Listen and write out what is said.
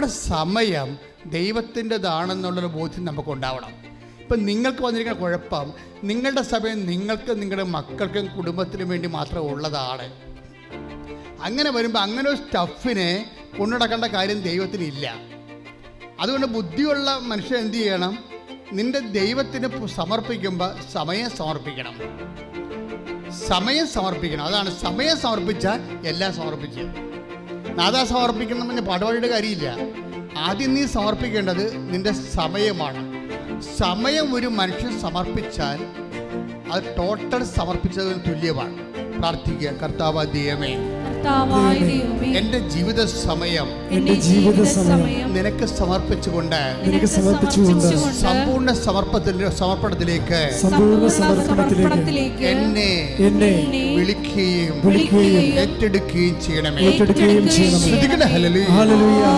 നമ്മുടെ സമയം ദൈവത്തിൻ്റെതാണെന്നുള്ളൊരു ബോധ്യം നമുക്കുണ്ടാവണം. ഇപ്പം നിങ്ങൾക്ക് വന്നിരിക്കുന്ന കുഴപ്പം, നിങ്ങളുടെ സമയം നിങ്ങൾക്ക് നിങ്ങളുടെ മക്കൾക്കും കുടുംബത്തിനും വേണ്ടി മാത്രം ഉള്ളതാണ്. അങ്ങനെ വരുമ്പോൾ അങ്ങനെ ഒരു സ്റ്റഫിനെ കൊണ്ടുനടക്കേണ്ട കാര്യം ദൈവത്തിനില്ല. അതുകൊണ്ട് ബുദ്ധിയുള്ള മനുഷ്യൻ എന്ത് ചെയ്യണം? നിന്റെ ദൈവത്തിന് സമർപ്പിക്കുമ്പോൾ സമയം സമർപ്പിക്കണം. അതാണ് സമയം സമർപ്പിച്ചാൽ എല്ലാം സമർപ്പിച്ച്. നാദാ സമർപ്പിക്കണം എന്ന് പാടുപാടിയുടെ കാര്യമില്ല. ആദ്യം നീ സമർപ്പിക്കേണ്ടത് നിന്റെ സമയമാണ്. സമയം ഒരു മനുഷ്യൻ സമർപ്പിച്ചാൽ അത് ടോട്ടൽ സമർപ്പിച്ചതിന് തുല്യമാണ്. പ്രാർത്ഥിക്കുക. കർത്താവായ ദൈവമേ, എന്റെ ജീവിത സമയം നിനക്ക് സമർപ്പിച്ചുകൊണ്ട് സമ്പൂർണ്ണ സമർപ്പണത്തിലേക്ക് എന്നെ വിളിക്കുകയും ഏറ്റെടുക്കുകയും ചെയ്യണമേ. ഹല്ലേലൂയ.